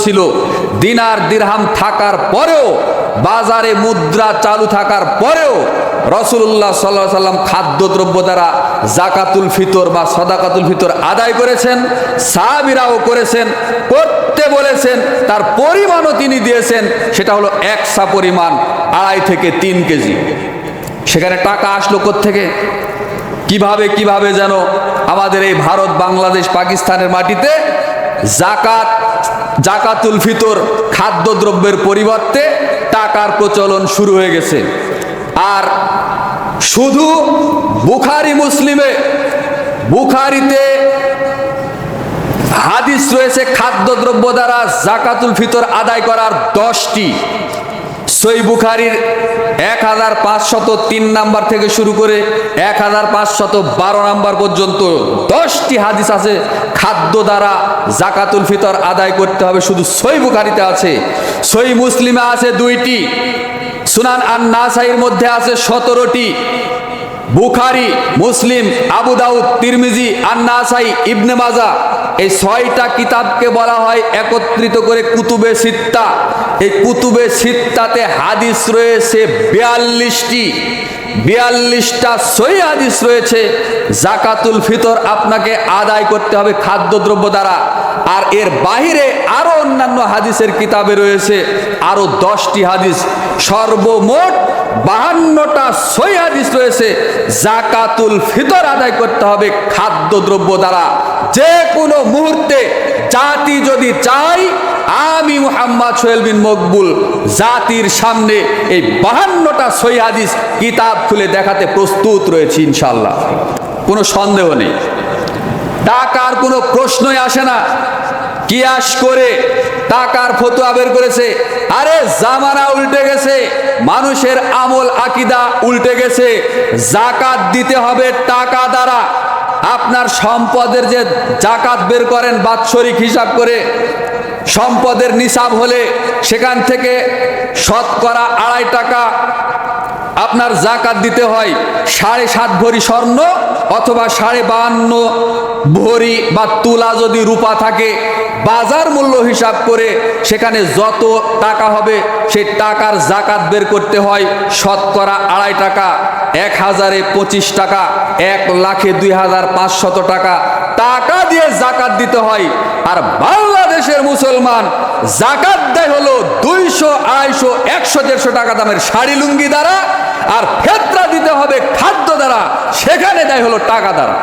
ছিল। দিনার দিরহাম থাকার পরেও, বাজারে মুদ্রা চালু থাকার পরেও রাসূলুল্লাহ সাল্লাল্লাহু আলাইহি সাল্লাম খাদ্যদ্রব্য দ্বারা যাকাতুল ফিতর বা সাদাকাতুল ফিতর আদায় করেছেন। সাহাবীরাও করেছেন, করতে বলেছেন, তার পরিমাণও তিনি দিয়েছেন। সেটা হলো এক সা পরিমাণ, 2.5 থেকে 3 কেজি। সেখানে টাকা আসলো কোত্থেকে? কিভাবে যেন আমাদের এই ভারত, বাংলাদেশ, পাকিস্তানের মাটিতে জাকাতুল ফিতর খাদ্যদ্রব্যের পরিবর্তে টাকার প্রচলন শুরু হয়ে গেছে। আর শুধু বুখারীতে হাদিস রয়েছে খাদ্যদ্রব্য দ্বারা জাকাতুল ফিতর আদায় করার 10টি। সহিহ বুখারীর 1503 নাম্বার থেকে শুরু করে 1512 নাম্বার পর্যন্ত 10টি হাদিস আছে খাদ্য দ্বারা জাকাতুল ফিতর আদায় করতে হবে। শুধু সহিহ বুখারীতে আছে। সহিহ মুসলিমে আছে 2টি। সুনান আন-নাসাইর মধ্যে আছে 17টি। বুখারী, মুসলিম, আবু দাউদ, তিরমিজি, আন-নাসাই, ইবনে মাজাহ, এই 6টা কিতাবকে বলা হয় একত্রিত করে কুতুবে সিত্তা। এই কুতুবে সিত্তাতে হাদিস রয়েছে 42টা সহিহ হাদিস রয়েছে। জাকাতুল ফিতর আপনাকে আদায় করতে হবে খাদ্যদ্রব্য দ্বারা। আর এর বাহিরে আরো অন্যান্য হাদিসের কিতাবে রয়েছে আরো 10টি হাদিস। সর্বমোট 52টা সহিহ হাদিস রয়েছে। জাকাতুল ফিতর আদায় করতে হবে খাদ্যদ্রব্য দ্বারা। যে কোনো মুহূর্তে জাতি যদি চাই, আমি মুহাম্মদ সোহেল বিন মকবুল জাতির সামনে এই 52টা সহিহ হাদিস কিতাব খুলে দেখাতে প্রস্তুত রয়েছি ইনশাআল্লাহ। কোনো সন্দেহ নেই। টাকার কোনো প্রশ্নই আসে না। কিয়াস করে টাকার ফতোয়া বের করেছে। আরে জামানা উল্টে গেছে, মানুষের আমল আকিদা উল্টে গেছে। জাকাত দিতে হবে টাকা দ্বারা। আপনার সম্পদের যে জাকাত বের করেন বাৎসরিক হিসাব করে, সম্পদের নিসাব হলে সেখান থেকে শতকরা 2.5 টাকা আপনার জাকাত দিতে হয়। 7.5 ভরি স্বর্ণ অথবা 52.5 ভরি বা তুলা যদি রূপা থাকে, বাজার মূল্য হিসাব করে সেখানে যত টাকা হবে সেই টাকার জাকাত বের করতে হয় শতকরা 2.5 টাকা। 1000-এ 25 টাকা, 1,00,000-এ 2,500 টাকা টাকা দিয়ে জাকাত দিতে হয়। আর বাংলাদেশের মুসলমান জাকাত দেয় হলো 200, 250, 100, 150 টাকা দামের শাড়ি লুঙ্গি দ্বারা। আর ফিতরা দিতে হবে খাদ্য দ্বারা, সেখানে দেয় হলো টাকা দ্বারা।